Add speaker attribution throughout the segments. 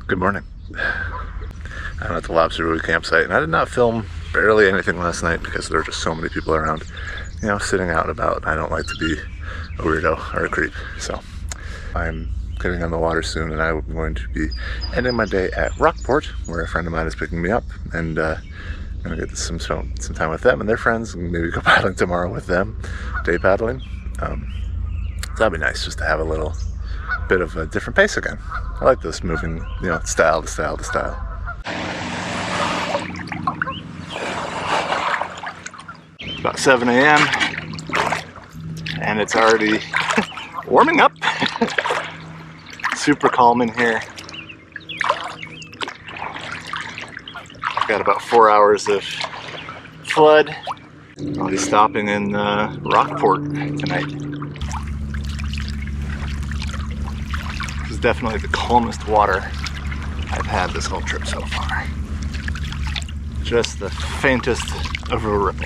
Speaker 1: Good morning. I'm at the Lobster Buoy campsite, and I did not film barely anything last night because there were just so many people around, sitting out and about. I don't like to be a weirdo or a creep, so I'm getting on the water soon, and I'm going to be ending my day at Rockport, where a friend of mine is picking me up, and I'm gonna get some time with them and their friends, and maybe go paddling tomorrow with them, day paddling. So that'd be nice, just to have a little bit of a different pace again. I like this moving, style to style to style. About 7 a.m. and it's already warming up. Super calm in here. Got about 4 hours of flood. I'll be stopping in Rockport tonight. This is definitely the calmest water I've had this whole trip so far. Just the faintest of a ripple.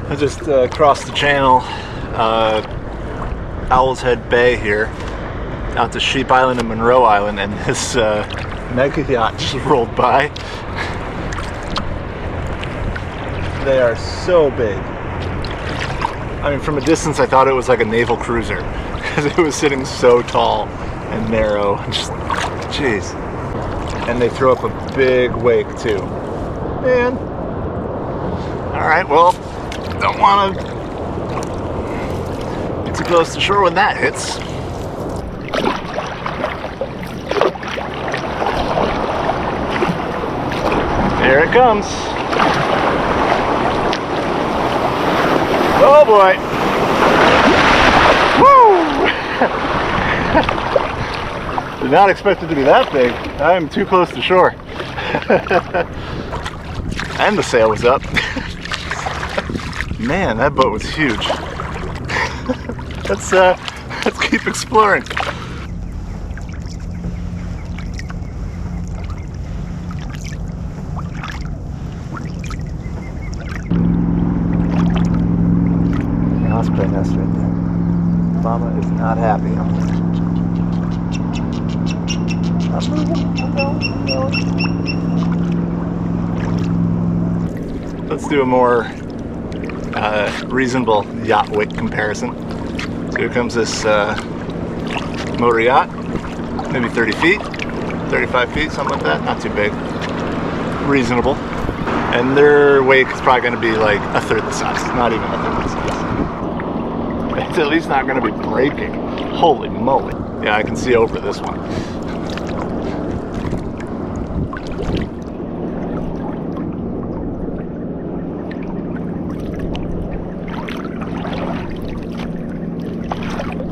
Speaker 1: I just crossed the channel, Owl's Head Bay here, out to Sheep Island and Monroe Island, and this mega yacht just rolled by. They are so big. I mean, from a distance I thought it was like a naval cruiser, because it was sitting so tall and narrow, and just, jeez. And they throw up a big wake too. Man. Alright, well, don't want to get too close to shore when that hits. There it comes. Oh boy. Woo! Did not expect it to be that big. I am too close to shore. And the sail was up. Man, that boat was huge. Let's keep exploring. The osprey nest right there. Mama is not happy. Let's do a more reasonable yacht weight comparison. So here comes this motor yacht, maybe 30 feet, 35 feet, something like that, not too big, reasonable. And their wake is probably going to be like a third the size, not even a third the size. It's at least not going to be breaking. Holy moly. Yeah, I can see over this one.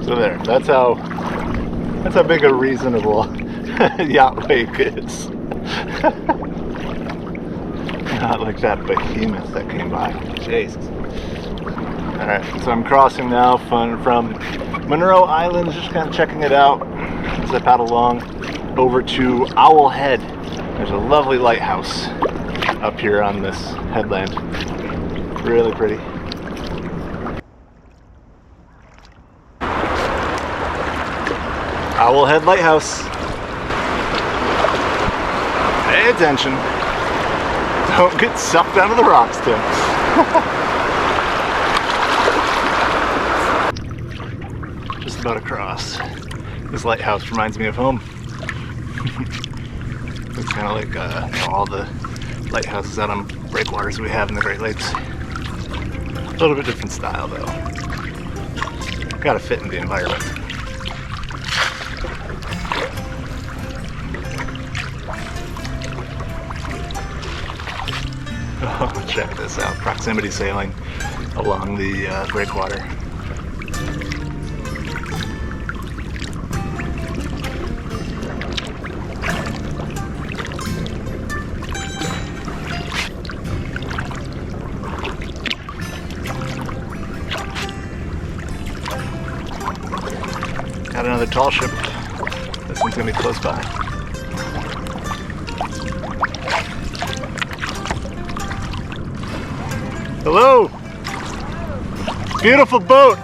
Speaker 1: So there, that's how big a reasonable yacht wake is. Not like that behemoth that came by. Jesus. Alright, so I'm crossing now from Monroe Island, just kind of checking it out as I paddle along, over to Owl Head. There's a lovely lighthouse up here on this headland. Really pretty. Owl Head Lighthouse. Pay attention. Don't get sucked out of the rocks, Tim. Just about across. This lighthouse reminds me of home. It's kind of like all the lighthouses out on breakwaters we have in the Great Lakes. A little bit different style, though. Gotta fit in the environment. Oh, check this out. Proximity sailing along the breakwater. Got another tall ship. This one's gonna be close by. Hello! Beautiful boat!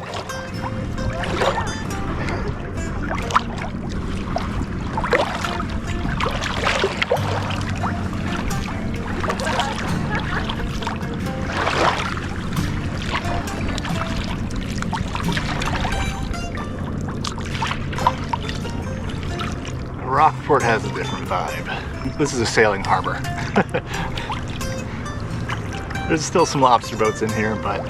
Speaker 1: Rockport has a different vibe. This is a sailing harbor. There's still some lobster boats in here, but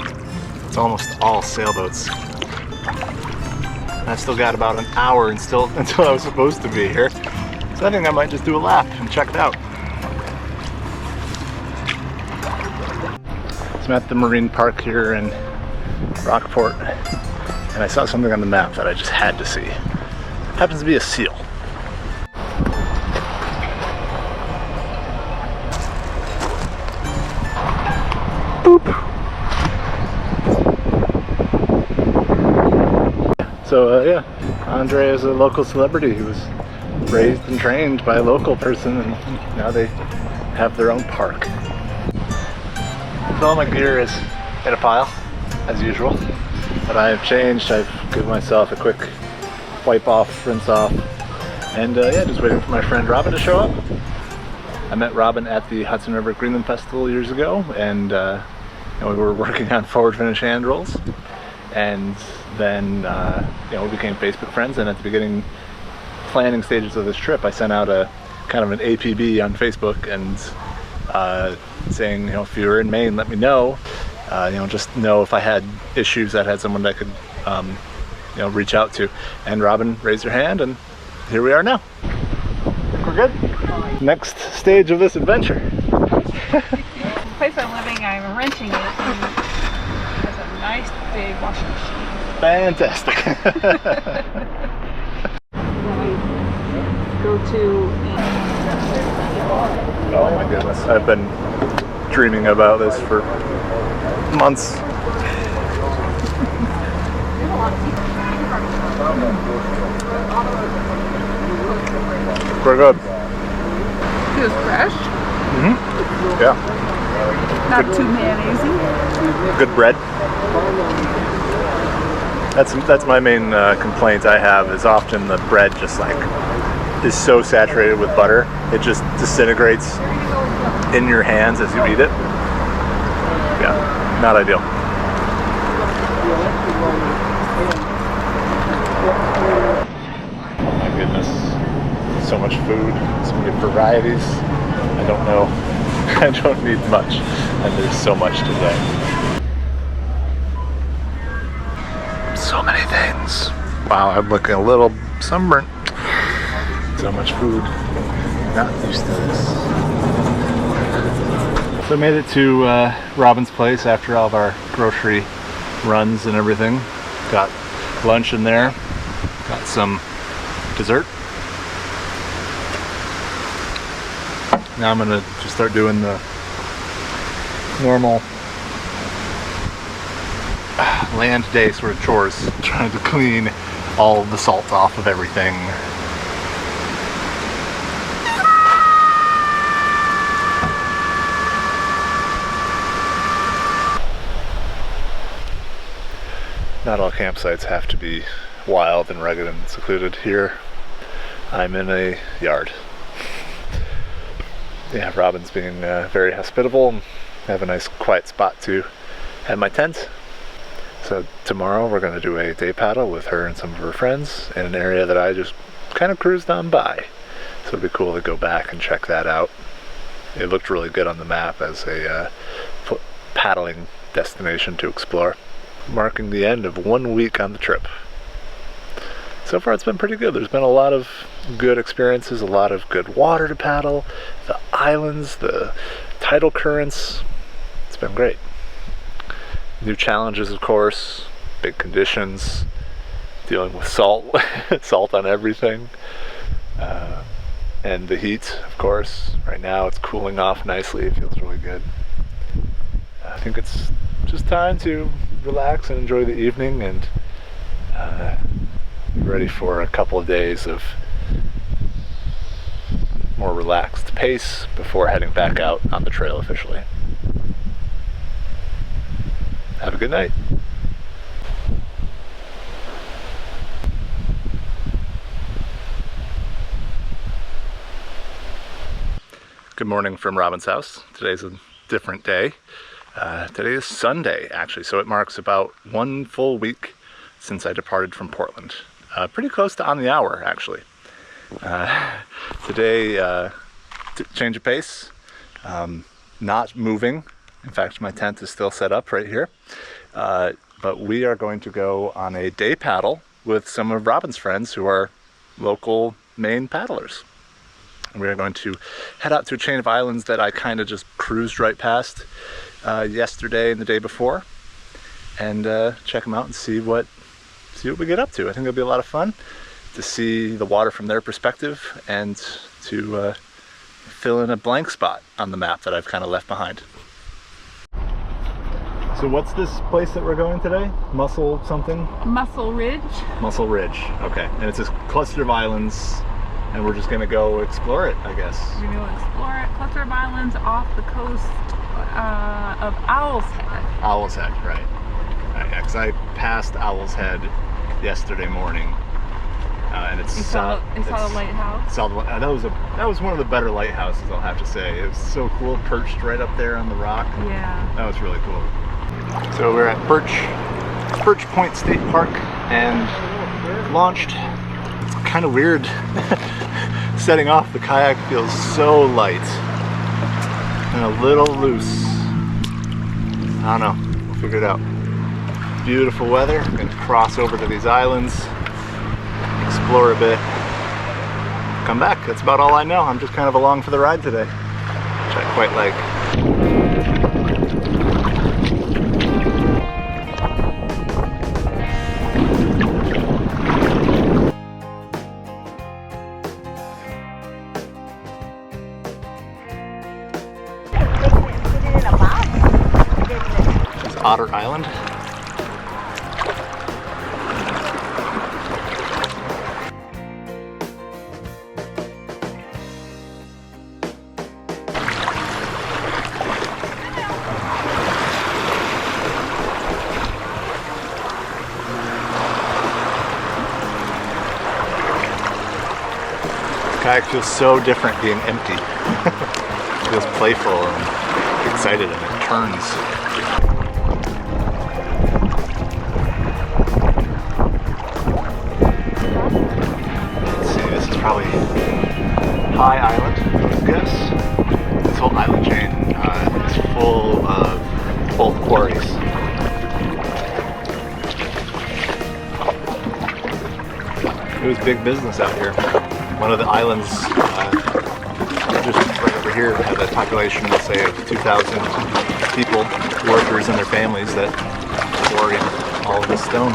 Speaker 1: it's almost all sailboats. I still got about an hour until I was supposed to be here. So I think I might just do a lap and check it out. So I'm at the marine park here in Rockport, and I saw something on the map that I just had to see. It happens to be a seal. So yeah, Andre is a local celebrity who was raised and trained by a local person, and now they have their own park. So all my gear is in a pile, as usual, but I have changed. I've given myself a quick wipe off, rinse off, and yeah, just waiting for my friend Robin to show up. I met Robin at the Hudson River Greenland Festival years ago, and we were working on forward finish hand rolls, and then we became Facebook friends. And at the beginning planning stages of this trip, I sent out a kind of an APB on Facebook and saying, if you were in Maine, let me know. Just know if I had issues, that I had someone that I could reach out to. And Robin raised her hand, and here we are now. We're good. Next stage of this adventure.
Speaker 2: The place I'm living, I'm renting it, and it has a nice big washing machine.
Speaker 1: Fantastic.
Speaker 2: Go to.
Speaker 1: Oh my goodness, I've been dreaming about this for months. We're good.
Speaker 2: Feels fresh.
Speaker 1: Mm-hmm. Yeah.
Speaker 2: Not too mayonnaise-y.
Speaker 1: Good bread. That's my main complaint I have, is often the bread just is so saturated with butter, it just disintegrates in your hands as you eat it. Yeah, not ideal. Oh my goodness, so much food, so many varieties. I don't know. I don't need much, and there's so much today. So many things. Wow, I'm looking a little sunburnt. So much food. Not used to this. So I made it to Robin's place after all of our grocery runs and everything. Got lunch in there. Got some dessert. Now I'm gonna just start doing the normal land day sort of chores, trying to clean all of the salt off of everything. Not all campsites have to be wild and rugged and secluded. Here, I'm in a yard. Yeah, Robin's being very hospitable, and I have a nice quiet spot to have my tent. So tomorrow we're going to do a day paddle with her and some of her friends in an area that I just kind of cruised on by. So it'd be cool to go back and check that out. It looked really good on the map as a paddling destination to explore. Marking the end of 1 week on the trip. So far it's been pretty good. There's been a lot of good experiences, a lot of good water to paddle, the islands, the tidal currents. It's been great. New challenges, of course, big conditions, dealing with salt, salt on everything, and the heat, of course. Right now it's cooling off nicely, it feels really good. I think it's just time to relax and enjoy the evening and be ready ready for a couple of days of more relaxed pace before heading back out on the trail officially. Have a good night. Good morning from Robin's house. Today's a different day. Today is Sunday, actually, so it marks about 1 full week since I departed from Portland. Pretty close to on the hour, actually. Today, change of pace, not moving. In fact, my tent is still set up right here. But we are going to go on a day paddle with some of Robin's friends who are local Maine paddlers. And we are going to head out to a chain of islands that I kind of just cruised right past yesterday and the day before, and check them out and see what we get up to. I think it'll be a lot of fun to see the water from their perspective and to fill in a blank spot on the map that I've kind of left behind. So what's this place that we're going today? Mussel something?
Speaker 2: Mussel Ridge.
Speaker 1: Mussel Ridge, okay. And it's this cluster of islands, and we're just gonna go explore it, I guess.
Speaker 2: We're gonna go explore it. Cluster of islands off the coast of Owl's Head.
Speaker 1: Owl's Head, right. Yeah, because I passed Owl's Head yesterday morning, and it's
Speaker 2: You saw the lighthouse?
Speaker 1: That was one of the better lighthouses, I'll have to say. It was so cool, perched right up there on the rock.
Speaker 2: Yeah.
Speaker 1: That was really cool. So we're at Birch Point State Park and launched. It's kind of weird. Setting off, the kayak feels so light and a little loose. I don't know, we'll figure it out. Beautiful weather. I'm going to cross over to these islands, explore a bit, come back. That's about all I know. I'm just kind of along for the ride today, which I quite like. This is Otter Island. Kayak feels so different being empty. It feels playful and excited, and it turns. Let's see, this is probably High Island, I guess. This whole island chain is full of old quarries. It was big business out here. One of the islands, just right over here, had a population, let's say, of 2,000 people, workers and their families that quarried all of this stone.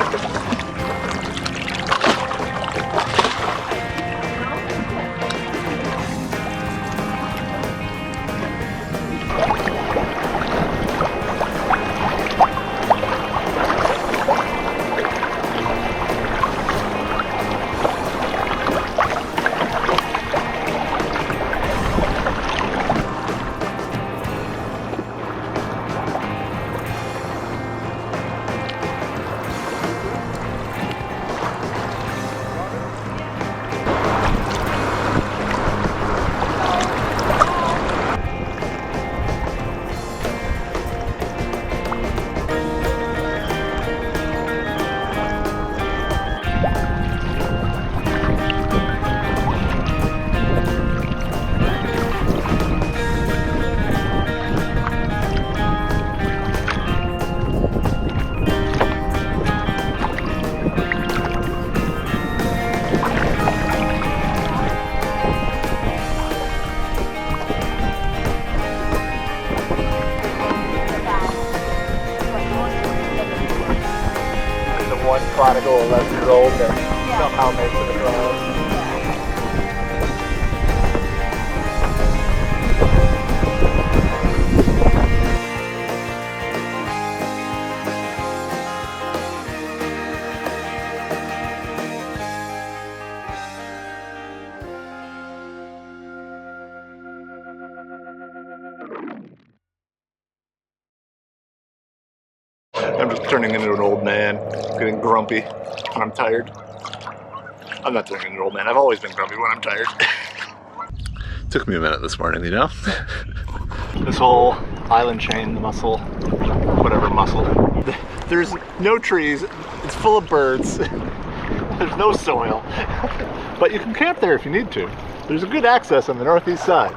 Speaker 1: One prodigal 11-year-old that somehow makes it across. I'm just turning into an old man, getting grumpy when I'm tired. I'm not turning into an old man. I've always been grumpy when I'm tired. Took me a minute this morning, you know? This whole island chain, the Mussel, whatever Mussel. There's no trees. It's full of birds. There's no soil. But you can camp there if you need to. There's a good access on the northeast side.